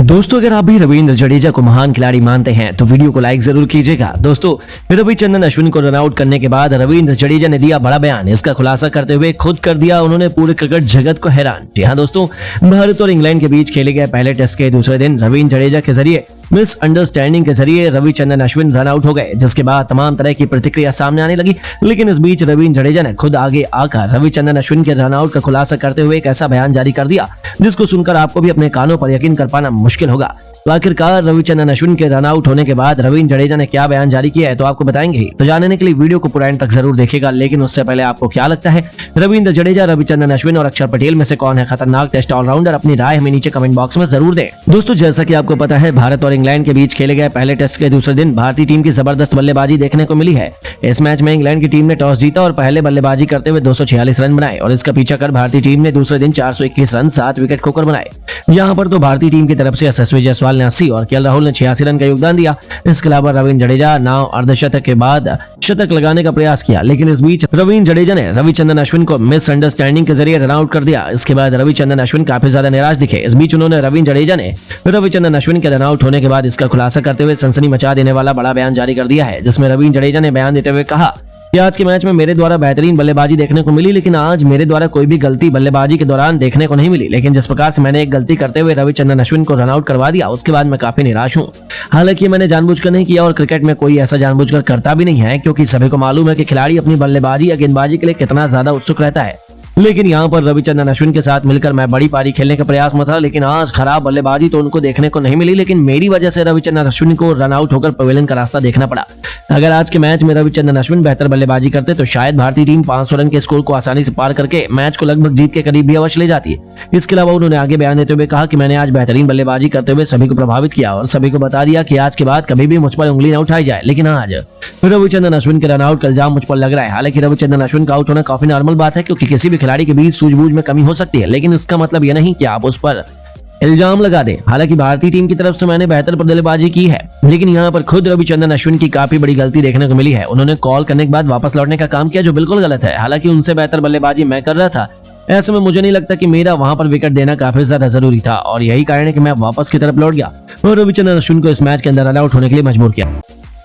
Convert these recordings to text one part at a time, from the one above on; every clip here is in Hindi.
दोस्तों अगर आप भी रविंद्र जडेजा को महान खिलाड़ी मानते हैं तो वीडियो को लाइक जरूर कीजिएगा। दोस्तों रविचंद्रन अश्विन को रन आउट करने के बाद रविंद्र जडेजा ने दिया बड़ा बयान। इसका खुलासा करते हुए खुद कर दिया उन्होंने पूरे क्रिकेट जगत को हैरान। जी हाँ दोस्तों, भारत और इंग्लैंड के बीच खेले गए पहले टेस्ट के दूसरे दिन रविंद्र जडेजा के जरिए मिसअंडरस्टैंडिंग के जरिए रविचंद्रन अश्विन रन आउट हो गए, जिसके बाद तमाम तरह की प्रतिक्रिया सामने आने लगी। लेकिन इस बीच रविंद्र जडेजा ने खुद आगे आकर रविचंद्रन अश्विन के रन आउट का खुलासा करते हुए एक ऐसा बयान जारी कर दिया जिसको सुनकर आपको भी अपने कानों पर यकीन कर पाना मुश्किल होगा। तो आखिरकार रविचंद्रन अश्विन के रन आउट होने के बाद रविंद्र जडेजा ने क्या बयान जारी किया है तो आपको बताएंगे ही। तो जानने के लिए वीडियो को पूरा एंड तक जरूर देखिएगा। लेकिन उससे पहले आपको क्या लगता है, रविंद्र जडेजा, रविचंद्रन अश्विन और अक्षर पटेल में से कौन है खतरनाक टेस्ट ऑलराउंडर? अपनी राय हमें नीचे कमेंट बॉक्स में जरूर दें। दोस्तों जैसा कि आपको पता है, भारत और इंग्लैंड के बीच खेले गए पहले टेस्ट के दूसरे दिन भारतीय टीम की जबरदस्त बल्लेबाजी देखने को मिली है। इस मैच में इंग्लैंड की टीम ने टॉस जीता और पहले बल्लेबाजी करते हुए 246 रन बनाए और इसका पीछा कर भारतीय टीम ने दूसरे दिन 421 रन 7 विकेट खोकर बनाए। यहाँ पर तो भारतीय टीम की तरफ से यशस्वी जायसवाल ने 80 और केएल राहुल ने 86 रन का योगदान दिया। इसके अलावा रविंद्र जडेजा 9 अर्धशतक के बाद शतक लगाने का प्रयास किया, लेकिन इस बीच रविंद्र जडेजा ने रविचंद्रन अश्विन को मिसअंडरस्टैंडिंग के जरिए रन आउट कर दिया। इसके बाद रविचंद्रन अश्विन काफी ज्यादा निराश दिखे। इस बीच उन्होंने रविंद्र जडेजा ने रविचंद्रन अश्विन के रन आउट होने के बाद इसका खुलासा करते हुए सनसनी मचा देने वाला बड़ा बयान जारी कर दिया है, जिसमें रविंद्र जडेजा ने बयान देते हुए कहा कि आज के मैच में मेरे द्वारा बेहतरीन बल्लेबाजी देखने को मिली, लेकिन आज मेरे द्वारा कोई भी गलती बल्लेबाजी के दौरान देखने को नहीं मिली। लेकिन जिस प्रकार से मैंने एक गलती करते हुए रविचंद्रन अश्विन को रन आउट करवा दिया, उसके बाद मैं काफी निराश हूं। हालांकि मैंने जानबूझकर नहीं किया और क्रिकेट में कोई ऐसा जानबूझकर करता भी नहीं है, क्योंकि सभी को मालूम है कि खिलाड़ी अपनी बल्लेबाजी या गेंदबाजी के लिए कितना ज्यादा उत्सुक रहता है। लेकिन यहाँ पर रविचंद्रन अश्विन के साथ मिलकर मैं बड़ी पारी खेलने का प्रयास में था, लेकिन आज खराब बल्लेबाजी तो उनको देखने को नहीं मिली, लेकिन मेरी वजह से रविचंद्रन अश्विन को रन आउट होकर पवेलियन का रास्ता देखना पड़ा। अगर आज के मैच में रविचंद्रन अश्विन बेहतर बल्लेबाजी करते तो शायद भारतीय टीम 500 रन के स्कोर को आसानी से पार करके मैच को लगभग जीत के करीब भी अवश्य ले जाती है। इसके अलावा उन्होंने आगे बयान देते हुए कहा कि मैंने आज बेहतरीन बल्लेबाजी करते हुए सभी को प्रभावित किया और सभी को बता दिया कि आज के बाद कभी भी मुझ पर उंगली न उठाई जाए। लेकिन आज रविचंद्रन अश्विन के रन आउट का इल्जाम मुझ पर लग रहा है। हालांकि रविचंद्रन अश्विन का आउट होना काफी नॉर्मल बात है, क्योंकि किसी भी खिलाड़ी के बीच सूझबूझ में कमी हो सकती है, लेकिन इसका मतलब यह नहीं कि आप उस पर इल्जाम लगा दें। हालांकि भारतीय टीम की तरफ से मैंने बेहतर बल्लेबाजी की है, लेकिन यहाँ पर खुद रविचंद्रन अश्विन की काफी बड़ी गलती देखने को मिली है। उन्होंने कॉल करने के बाद वापस लौटने का काम किया, जो बिल्कुल गलत है। हालांकि उनसे बेहतर बल्लेबाजी मैं कर रहा था, ऐसे में मुझे नहीं लगता कि मेरा वहां पर विकेट देना काफी ज्यादा जरूरी था और यही कारण है कि मैं वापस की तरफ लौट गया और रविचंद्रन अश्विन को इस मैच के अंदर रन आउट होने के लिए मजबूर किया।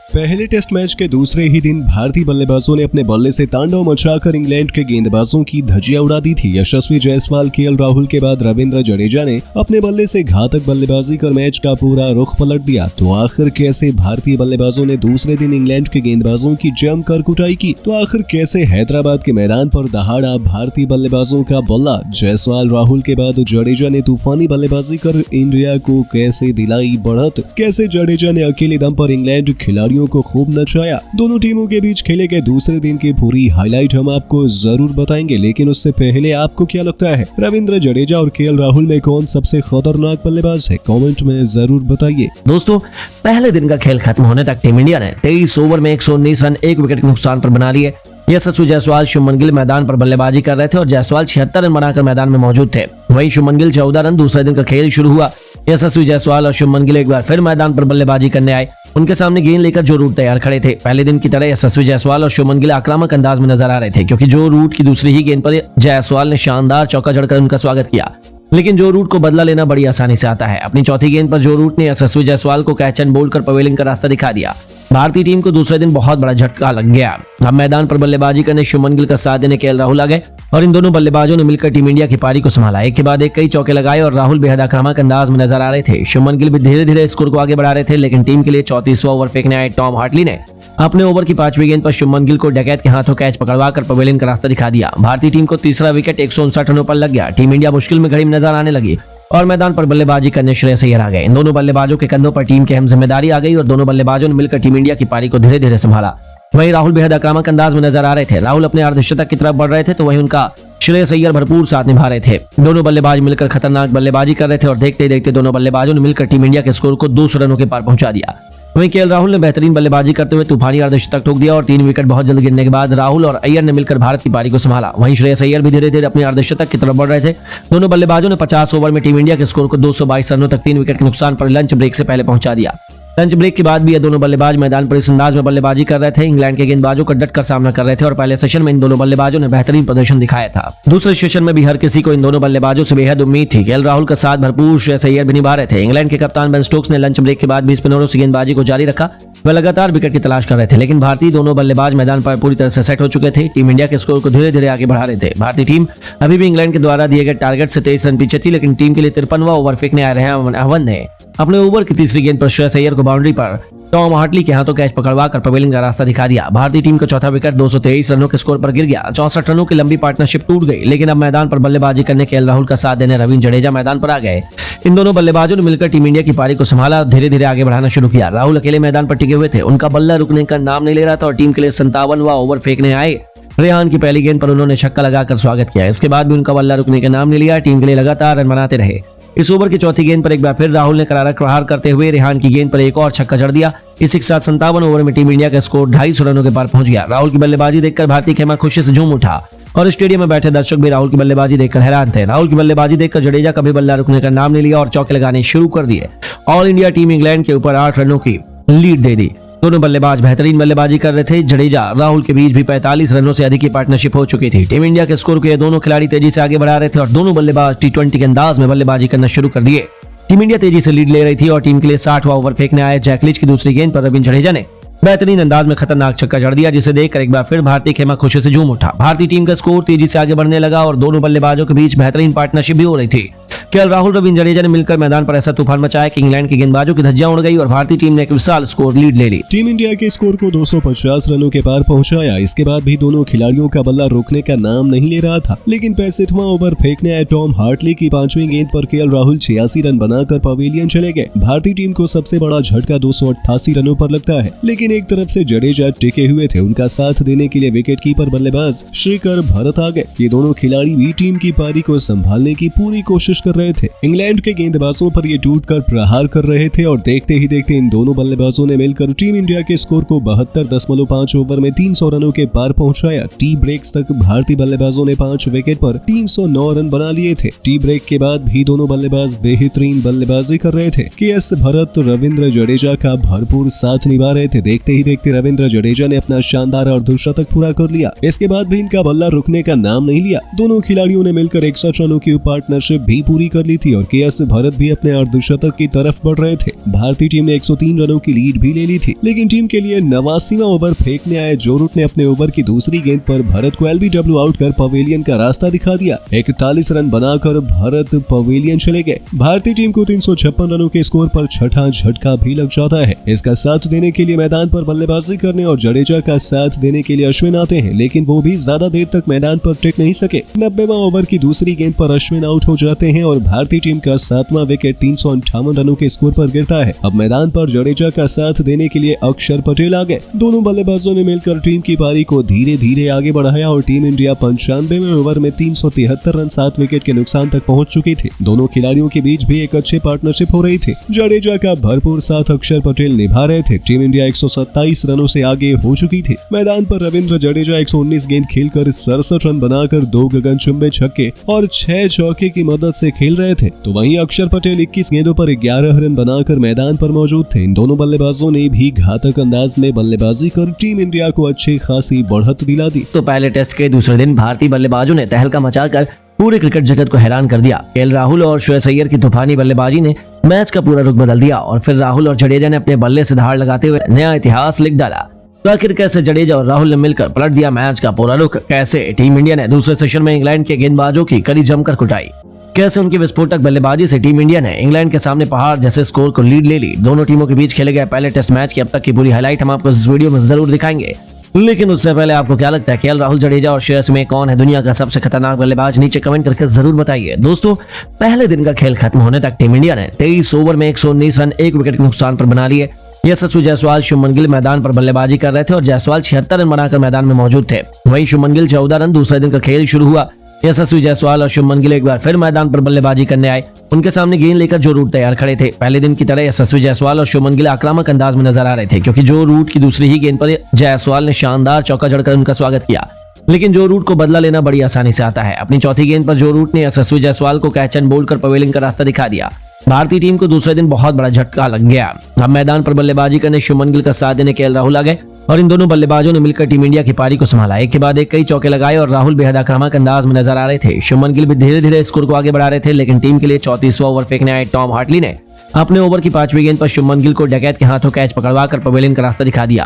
पहले टेस्ट मैच के दूसरे ही दिन भारतीय बल्लेबाजों ने अपने बल्ले से तांडव मचाकर इंग्लैंड के गेंदबाजों की धज्जियां उड़ा दी थी। यशस्वी जायसवाल, केएल राहुल के बाद रविंद्र जडेजा ने अपने बल्ले से घातक बल्लेबाजी कर मैच का पूरा रुख पलट दिया। तो आखिर कैसे भारतीय बल्लेबाजों ने दूसरे दिन इंग्लैंड के गेंदबाजों की जमकर कुटाई की? तो आखिर कैसे हैदराबाद के मैदान पर दहाड़ा भारतीय बल्लेबाजों का बल्ला? जायसवाल, राहुल के बाद जडेजा ने तूफानी बल्लेबाजी कर इंडिया को कैसे दिलाई बढ़त? कैसे जडेजा ने अकेले दम पर इंग्लैंड खिलाड़ियों को खूब नचाया? दोनों टीमों के बीच खेले गए दूसरे दिन की पूरी हाईलाइट हम आपको जरूर बताएंगे, लेकिन उससे पहले आपको क्या लगता है, रविंद्र जडेजा और केएल राहुल में कौन सबसे खतरनाक बल्लेबाज है? कमेंट में जरूर बताइए। दोस्तों पहले दिन का खेल खत्म होने तक टीम इंडिया ने 23 ओवर में 119 रन 1 विकेट के नुकसान पर बना लिए। यशस्वी जायसवाल, शुभमन गिल मैदान पर बल्लेबाजी कर रहे थे और जायसवाल 76 रन बनाकर मैदान में मौजूद थे। वहीं शुभमन गिल 14 रन। दूसरे दिन का खेल शुरू हुआ। यशस्वी जायसवाल और शुभमन गिल एक बार फिर मैदान पर बल्लेबाजी करने आए। उनके सामने गेंद लेकर जो रूट तैयार खड़े थे। पहले दिन की तरह यशस्वी जायसवाल और शुभमन गिल आक्रामक अंदाज में नजर आ रहे थे, क्योंकि जो रूट की दूसरी ही गेंद पर जायसवाल ने शानदार चौका जड़कर उनका स्वागत किया। लेकिन जो रूट को बदला लेना बड़ी आसानी से आता है। अपनी चौथी गेंद पर जो रूट ने यशस्वी जायसवाल को कैच एंड बोल्ड कर पवेलियन का रास्ता दिखा दिया। भारतीय टीम को दूसरे दिन बहुत बड़ा झटका लग गया। अब मैदान पर बल्लेबाजी करने शुभमन गिल का साथ देने केएल राहुल आ गए और इन दोनों बल्लेबाजों ने मिलकर टीम इंडिया की पारी को संभाला। एक के बाद एक कई चौके लगाए और राहुल बेहद आक्रामक अंदाज में नजर आ रहे थे। शुभमन गिल भी धीरे धीरे स्कोर को आगे बढ़ा रहे थे, लेकिन टीम के लिए 34वां ओवर फेंकने आए टॉम हार्टली ने अपने ओवर की 5वीं गेंद पर शुभमन गिल को डकैत के हाथों कैच पकड़वाकर पवेलियन का रास्ता दिखा दिया। भारतीय टीम को तीसरा विकेट 159 रनों पर लग गया। टीम इंडिया मुश्किल में घड़ी में नजर आने लगी और मैदान पर बल्लेबाजी करने श्रेयस अय्यर आ गए। इन दोनों बल्लेबाजों के कंधों पर टीम की अहम जिम्मेदारी आ गई और दोनों बल्लेबाजों ने मिलकर टीम इंडिया की पारी को धीरे धीरे संभाला। वहीं राहुल बेहद आक्रामक अंदाज में नजर आ रहे थे। राहुल अपने अर्धशतक की तरफ बढ़ रहे थे, तो वहीं उनका श्रेयस अय्यर भरपूर साथ निभा रहे थे। दोनों बल्लेबाज मिलकर खतरनाक बल्लेबाजी कर रहे थे और देखते देखते दोनों बल्लेबाजों ने मिलकर टीम इंडिया के स्कोर को 200 रनों के पार पहुंचा दिया। वहीं केएल राहुल ने बेहतरीन बल्लेबाजी करते हुए तूफानी अर्धशतक ठोक दिया और 3 विकेट बहुत जल्द गिरने के बाद राहुल और अय्यर ने मिलकर भारत की पारी को संभाला। वहीं श्रेयस अय्यर भी धीरे धीरे अपने अर्धशतक की तरफ बढ़ रहे थे। दोनों बल्लेबाजों ने 50 ओवर में टीम इंडिया के स्कोर को 222 रनों तक 3 विकेट के नुकसान पर लंच ब्रेक से पहले पहुंचा दिया। लंच ब्रेक के बाद भी ये दोनों बल्लेबाज मैदान पर इस अंदाज में बल्लेबाजी कर रहे थे। इंग्लैंड के गेंदबाजों का डटकर सामना कर रहे थे और पहले सेशन में इन दोनों बल्लेबाजों ने बेहतरीन प्रदर्शन दिखाया था। दूसरे सेशन में भी हर किसी को इन दोनों बल्लेबाजों से बेहद उम्मीद थी। केएल राहुल का साथ भरपूर श्रेयस अय्यर भी निभा रहे थे। इंग्लैंड के कप्तान बेन स्टोक्स ने लंच ब्रेक के बाद भी स्पिनरों से गेंदबाजी को जारी रखा। वह लगातार विकेट की तलाश कर रहे थे, लेकिन भारतीय दोनों बल्लेबाज मैदान पर पूरी तरह से सेट हो चुके थे। टीम इंडिया के स्कोर को धीरे धीरे आगे बढ़ा रहे थे। भारतीय टीम अभी भी इंग्लैंड के द्वारा दिए गए टारगेट से 23 रन पीछे थी, लेकिन टीम के लिए 53वां ओवर फेंकने आए रेहान अहमद ने अपने ओवर की तीसरी गेंद पर श्रेयस अय्यर को बाउंड्री पर टॉम हार्टली के हाथों कैच पकड़वा कर पवेलियन का रास्ता दिखा दिया। भारतीय टीम का चौथा विकेट 223 रनों के स्कोर पर गिर गया। 64 रनों की लंबी पार्टनरशिप टूट गई, लेकिन अब मैदान पर बल्लेबाजी करने केएल राहुल का साथ देने रविंद्र जडेजा मैदान पर आ गए। इन दोनों बल्लेबाजों ने मिलकर टीम इंडिया की पारी को संभाला, धीरे धीरे आगे बढ़ाना शुरू किया। राहुल अकेले मैदान पर टिके हुए थे, उनका बल्ला रुकने का नाम नहीं ले रहा था और टीम के लिए 57वां ओवर फेंकने आए रेहान की पहली गेंद पर उन्होंने छक्का लगाकर स्वागत किया। इसके बाद भी उनका बल्ला रुकने का नाम नहीं लिया। टीम के लिए लगातार रन बनाते रहे। इस ओवर की चौथी गेंद पर एक बार फिर राहुल ने करारा प्रहार करते हुए रेहान की गेंद पर एक और छक्का जड़ दिया। इसी के साथ 57 ओवर में टीम इंडिया का स्कोर 250 रनों के पार पहुंच गया। राहुल की बल्लेबाजी देखकर भारतीय खेमा खुशी से झूम उठा और स्टेडियम में बैठे दर्शक भी राहुल की बल्लेबाजी देखकर हैरान थे। राहुल की बल्लेबाजी देखकर जडेजा का भी बल्ला रुकने का नाम नहीं लिया और चौके लगाने शुरू कर दिए। ऑल इंडिया टीम इंग्लैंड के ऊपर 8 रनों की लीड दे दी। दोनों बल्लेबाज बेहतरीन बल्लेबाजी कर रहे थे। जडेजा राहुल के बीच भी 45 रनों से अधिक की पार्टनरशिप हो चुकी थी। टीम इंडिया के स्कोर को ये दोनों खिलाड़ी तेजी से आगे बढ़ा रहे थे और दोनों बल्लेबाज टी20 के अंदाज में बल्लेबाजी करना शुरू कर दिए। टीम इंडिया तेजी से लीड ले रही थी और टीम के लिए 60वां ओवर फेंकने आए जैक लीच की दूसरी गेंद पर रविंद्र जडेजा ने बेहतरीन अंदाज में खतरनाक छक्का जड़ दिया, जिसे देखकर एक बार फिर भारतीय खेमा खुशी से झूम उठा। भारतीय टीम का स्कोर तेजी से आगे बढ़ने लगा और दोनों बल्लेबाजों के बीच बेहतरीन पार्टनरशिप भी हो रही थी। केएल राहुल रविंद्र जडेजा ने मिलकर मैदान पर ऐसा तूफान मचाया कि इंग्लैंड के गेंदबाजों की धज्जियां उड़ गई और भारतीय टीम ने एक विशाल स्कोर लीड ले ली। टीम इंडिया के स्कोर को 250 रनों के पार पहुंचाया। इसके बाद भी दोनों खिलाड़ियों का बल्ला रोकने का नाम नहीं ले रहा था, लेकिन 65वां ओवर फेंकने आए टॉम हार्टली की 5वीं गेंद पर केएल राहुल 86 रन बनाकर पवेलियन चले गए। भारतीय टीम को सबसे बड़ा झटका 288 रनों पर लगता है, लेकिन एक तरफ से जडेजा टिके हुए थे। उनका साथ देने के लिए विकेट कीपर बल्लेबाज श्रीकर भरत आ गए। ये दोनों खिलाड़ी भी टीम की पारी को संभालने की पूरी कोशिश कर रहे थे। इंग्लैंड के गेंदबाजों पर ये टूटकर प्रहार कर रहे थे और देखते ही देखते इन दोनों बल्लेबाजों ने मिलकर टीम इंडिया के स्कोर को 72.5 ओवर में 300 रनों के पार पहुंचाया। टी ब्रेक्स तक भारतीय बल्लेबाजों ने 5 विकेट पर 309 रन बना लिए थे। टी ब्रेक के बाद भी दोनों बल्लेबाज बेहतरीन बल्लेबाजी कर रहे थे। केएस भरत रविंद्र जडेजा का भरपूर साथ निभा रहे थे। देखते ही देखते रविंद्र जडेजा ने अपना शानदार अर्धशतक पूरा कर लिया। इसके बाद भी इनका बल्ला रुकने का नाम नहीं लिया। दोनों खिलाड़ियों ने मिलकर 61 रनों की पार्टनरशिप भी पूरी कर ली थी और केएस भरत भी अपने अर्धशतक की तरफ बढ़ रहे थे। भारतीय टीम ने 103 रनों की लीड भी ले ली थी, लेकिन टीम के लिए 89वां ओवर फेंकने आए जो रूट ने अपने ओवर की दूसरी गेंद पर भरत को एलबीडब्ल्यू आउट कर पवेलियन का रास्ता दिखा दिया। 41 रन बनाकर भरत पवेलियन चले गए। भारतीय टीम को 356 रनों के स्कोर पर छठा झटका भी लग जाता है। इसका साथ देने के लिए मैदान पर बल्लेबाजी करने और जडेजा का साथ देने के लिए अश्विन आते हैं, लेकिन वो भी ज्यादा देर तक मैदान पर टिक नहीं सके। 90वां ओवर की दूसरी गेंद पर अश्विन आउट हो जाते हैं और भारतीय टीम का 7वां विकेट 358 रनों के स्कोर पर गिरता है। अब मैदान पर जडेजा का साथ देने के लिए अक्षर पटेल आ गए। दोनों बल्लेबाजों ने मिलकर टीम की पारी को धीरे धीरे आगे बढ़ाया और टीम इंडिया 95वें ओवर में 373 रन 7 विकेट के नुकसान तक पहुंच चुकी थी। दोनों खिलाड़ियों के बीच भी एक अच्छी पार्टनरशिप हो रही थी। जडेजा का भरपूर साथ अक्षर पटेल निभा रहे थे। टीम इंडिया 127 रनों से आगे हो चुकी थी। मैदान पर रविंद्र जडेजा 119 गेंद खेलकर 67 रन बनाकर 2 गगनचुंबी छक्के और 6 चौके की मदद से खेल रहे थे, तो वहीं अक्षर पटेल 21 गेंदों पर 11 रन बनाकर मैदान पर मौजूद थे। इन दोनों बल्लेबाजों ने भी घातक अंदाज में बल्लेबाजी कर टीम इंडिया को अच्छी खासी बढ़त दिला दी। तो पहले टेस्ट के दूसरे दिन भारतीय बल्लेबाजों ने तहलका मचाकर पूरे क्रिकेट जगत को हैरान कर दिया। केएल राहुल और श्रेयस अय्यर की तूफानी बल्लेबाजी ने मैच का पूरा रुख बदल दिया और फिर राहुल और जडेजा ने अपने बल्ले से धार लगाते हुए नया इतिहास लिख डाला। तो आखिर कैसे जडेजा और राहुल ने मिलकर पलट दिया मैच का पूरा रुख? कैसे टीम इंडिया ने दूसरे सेशन में इंग्लैंड के गेंदबाजों की कड़ी जमकर कुटाई? कैसे उनकी विस्फोटक बल्लेबाजी से टीम इंडिया ने इंग्लैंड के सामने पहाड़ जैसे स्कोर को लीड ले ली? दोनों टीमों के बीच खेले गए पहले टेस्ट मैच की अब तक की पूरी हाईलाइट हम आपको इस वीडियो में जरूर दिखाएंगे, लेकिन उससे पहले आपको क्या लगता है केएल राहुल जडेजा और श्रेयस में कौन है दुनिया का सबसे खतरनाक बल्लेबाज? नीचे कमेंट करके जरूर बताइए। दोस्तों, पहले दिन का खेल खत्म होने तक टीम इंडिया ने 23 ओवर में 119 रन 1 विकेट के नुकसान पर बना लिए। यशस्वी जायसवाल, शुभमन गिल मैदान पर बल्लेबाजी कर रहे थे और जायसवाल 76 रन बनाकर मैदान में मौजूद थे। वहीं शुभमन गिल 14 रन। दूसरे दिन का खेल शुरू हुआ। यशस्वी जायसवाल और शुभमन गिल एक बार फिर मैदान पर बल्लेबाजी करने आए। उनके सामने गेंद लेकर जो रूट तैयार खड़े थे। पहले दिन की तरह यशस्वी जायसवाल और शुभमन गिल आक्रामक अंदाज में नजर आ रहे थे, क्योंकि जो रूट की दूसरी ही गेंद पर जायसवाल ने शानदार चौका जड़कर उनका स्वागत किया। लेकिन जो रूट को बदला लेना बड़ी आसानी से आता है। अपनी चौथी गेंद पर जो रूट ने यशस्वी जायसवाल को कैच एंड बोल्ड कर पवेलियन का रास्ता दिखा दिया। भारतीय टीम को दूसरे दिन बहुत बड़ा झटका लग गया। अब मैदान पर बल्लेबाजी करने शुभमन गिल का साथ देने केएल राहुल आ गए और इन दोनों बल्लेबाजों ने मिलकर टीम इंडिया की पारी को संभाला। एक के बाद एक कई चौके लगाए और राहुल बेहद आक्रामक अंदाज में नजर आ रहे थे। शुभमन गिल भी धीरे धीरे स्कोर को आगे बढ़ा रहे थे, लेकिन टीम के लिए 34वां ओवर फेंकने आए टॉम हार्टली ने अपने ओवर की 5वीं गेंद पर शुभमन गिल को डकैत के हाथों कैच पकड़वाकर पवेलियन का रास्ता दिखा दिया।